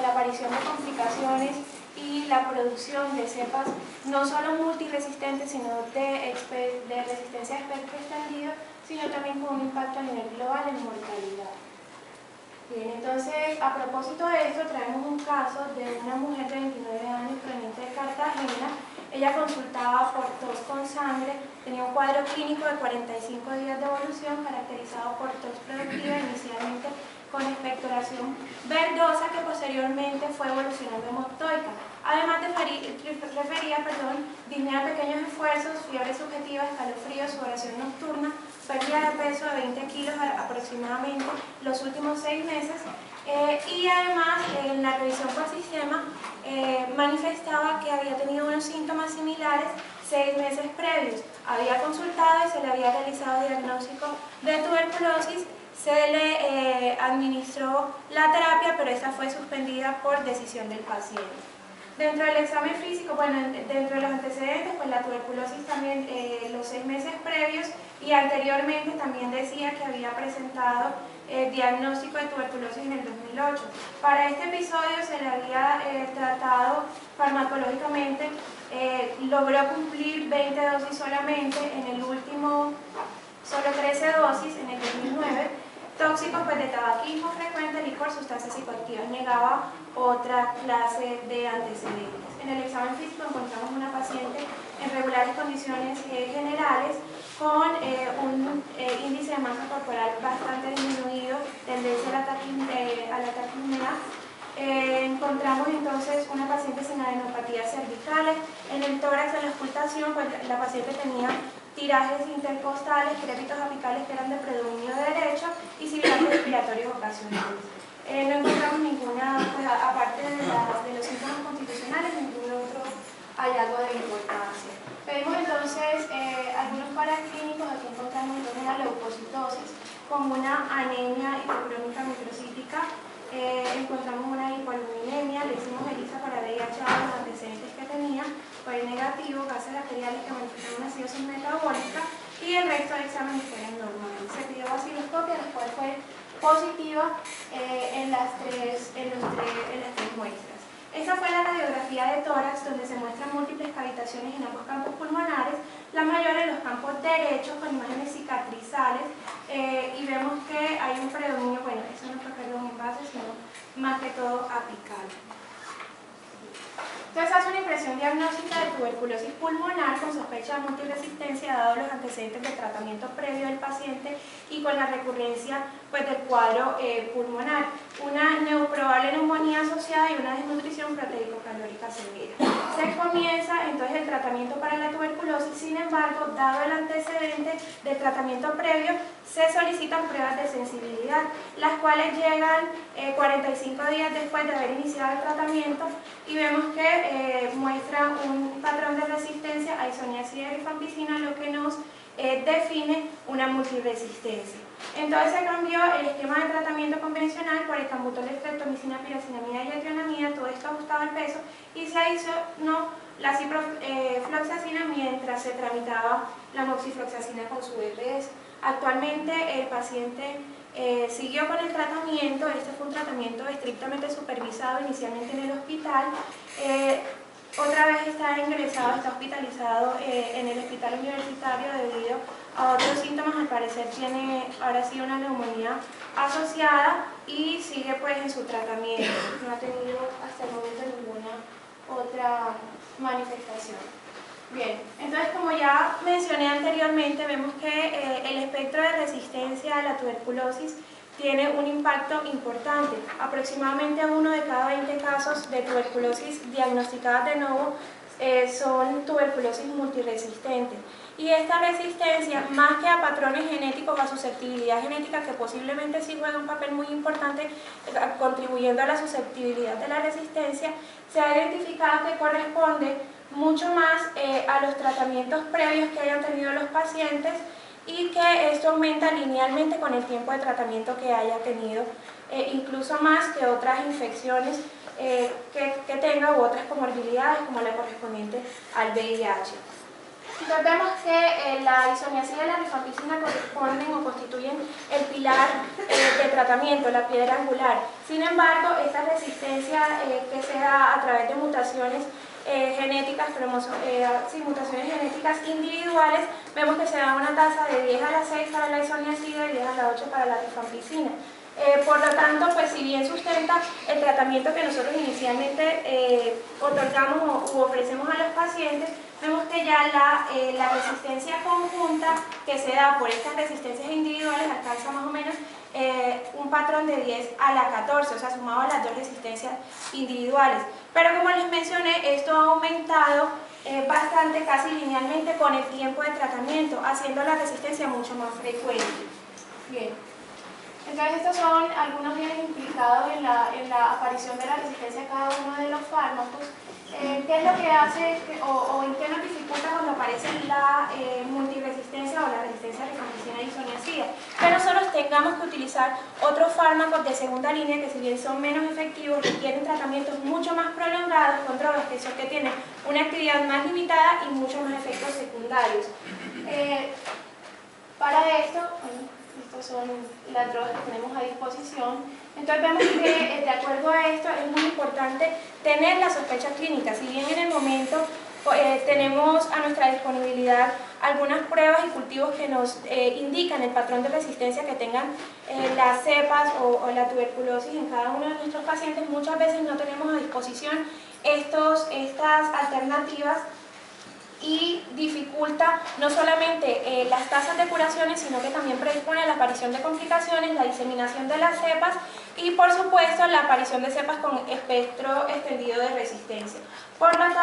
la aparición de complicaciones y la producción de cepas no solo multiresistentes, sino de resistencia a espectro extendido, sino también con un impacto a nivel global en mortalidad. Bien, entonces, a propósito de esto, traemos un caso de una mujer de 29 años proveniente de Cartagena. Ella consultaba por tos con sangre, tenía un cuadro clínico de 45 días de evolución caracterizado por tos productiva inicialmente con expectoración verdosa que posteriormente fue evolucionando hemoptoica. Además refería disnea de pequeños esfuerzos, fiebre subjetiva, escalofríos, sudoración nocturna, pérdida de peso de 20 kilos aproximadamente los últimos 6 meses y además en la revisión por sistema manifestaba que había tenido unos síntomas similares 6 meses previos. Había consultado y se le había realizado diagnóstico de tuberculosis, se le administró la terapia, pero esta fue suspendida por decisión del paciente. Dentro del examen físico, bueno, dentro de los antecedentes, pues la tuberculosis también los 6 meses previos y anteriormente también decía que había presentado diagnóstico de tuberculosis en el 2008. Para este episodio se le había tratado farmacológicamente, logró cumplir 20 dosis solamente, en el último solo 13 dosis en el 2009. Tóxicos pues de tabaquismo frecuente, licor, sustancias psicoactivas, negaba otra clase de antecedentes. En el examen físico encontramos una paciente en regulares condiciones generales con un índice de masa corporal bastante disminuido, tendencia a la taquipnea. Encontramos entonces una paciente sin adenopatías cervicales. En el tórax, en la auscultación, pues la paciente tenía tirajes intercostales, crépitos apicales que eran de predominio derecho y sibilantes respiratorios ocasionales. No encontramos ninguna, pues, aparte de los síntomas constitucionales, ningún otro hallazgo de importancia. Pedimos entonces algunos paraclínicos. Aquí encontramos entonces una leucocitosis con una anemia hipocrónica microcítica. Encontramos una hipoaluminemia, le hicimos ELISA para VIH a los antecedentes que tenía, fue negativo, gases arteriales que manifestaron una acidosis metabólica y el resto de exámenes fueron normales. Se pidió vaciloscopia, la cual fue positiva en las tres muestras. Esa fue la radiografía de tórax, donde se muestran múltiples cavitaciones en ambos campos pulmonares, la mayor en los campos derechos con imágenes cicatrizales, y vemos que hay un predominio, bueno, eso no fue perdón en base, sino más que todo apical. Entonces hace una impresión diagnóstica de tuberculosis pulmonar con sospecha de multiresistencia dado los antecedentes de tratamiento previo del paciente y con la recurrencia pues, del cuadro pulmonar. Una probable neumonía asociada y una desnutrición proteico-calórica severa. Se comienza entonces el tratamiento para la tuberculosis, sin embargo, dado el antecedente del tratamiento previo, se solicitan pruebas de sensibilidad, las cuales llegan 45 días después de haber iniciado el tratamiento y vemos que muestra un patrón de resistencia a isoniazida y rifampicina, lo que nos define una multiresistencia. Entonces se cambió el esquema de tratamiento convencional por el cambutol, estreptomicina, piracinamida y etrionamida, todo esto ajustado al peso, y se adicionó la ciprofloxacina mientras se tramitaba la moxifloxacina con su EPS. Actualmente el paciente siguió con el tratamiento. Este fue un tratamiento estrictamente supervisado inicialmente en el hospital. Otra vez está ingresado, está hospitalizado en el hospital universitario debido a otros síntomas. Al parecer tiene ahora sí una neumonía asociada y sigue pues en su tratamiento. No ha tenido hasta el momento ninguna otra manifestación. Bien, entonces como ya mencioné anteriormente, vemos que el espectro de resistencia a la tuberculosis tiene un impacto importante. Aproximadamente 1 de cada 20 casos de tuberculosis diagnosticadas de nuevo son tuberculosis multiresistente. Y esta resistencia, más que a patrones genéticos, a susceptibilidad genética, que posiblemente sí juega un papel muy importante contribuyendo a la susceptibilidad de la resistencia, se ha identificado que corresponde mucho más a los tratamientos previos que hayan tenido los pacientes y que esto aumenta linealmente con el tiempo de tratamiento que haya tenido, incluso más que otras infecciones que tenga u otras comorbilidades como la correspondiente al VIH. Entonces vemos que la isoniazida y la rifampicina corresponden o constituyen el pilar de tratamiento, la piedra angular. Sin embargo, esta resistencia resistencia que se da a través de mutaciones genéticas, mutaciones genéticas individuales, vemos que se da una tasa de 10 a la 6 para la isoniazida y 10 a la 8 para la rifampicina. Por lo tanto, pues si bien sustenta el tratamiento que nosotros inicialmente otorgamos u ofrecemos a los pacientes, vemos que ya la resistencia conjunta que se da por estas resistencias individuales alcanza más o menos un patrón de 10 a la 14, o sea, sumado a las dos resistencias individuales. Pero como les mencioné, esto ha aumentado bastante, casi linealmente con el tiempo de tratamiento, haciendo la resistencia mucho más frecuente. Bien. Entonces estos son algunos genes implicados en la aparición de la resistencia a cada uno de los fármacos. ¿Qué es lo que hace o en qué nos dificulta cuando aparece la multiresistencia o la resistencia a rifampicina y isoniazida? Que nosotros tengamos que utilizar otros fármacos de segunda línea que, si bien son menos efectivos, requieren tratamientos mucho más prolongados con drogas que tienen una actividad más limitada y muchos más efectos secundarios. Para esto, estas son las drogas que tenemos a disposición. Entonces vemos que de acuerdo a esto es muy importante tener la sospecha clínica. Si bien en el momento tenemos a nuestra disponibilidad algunas pruebas y cultivos que nos indican el patrón de resistencia que tengan las cepas o la tuberculosis en cada uno de nuestros pacientes, muchas veces no tenemos a disposición estas alternativas, y dificulta no solamente las tasas de curaciones, sino que también predispone a la aparición de complicaciones, la diseminación de las cepas y, por supuesto, la aparición de cepas con espectro extendido de resistencia. Por lo tanto,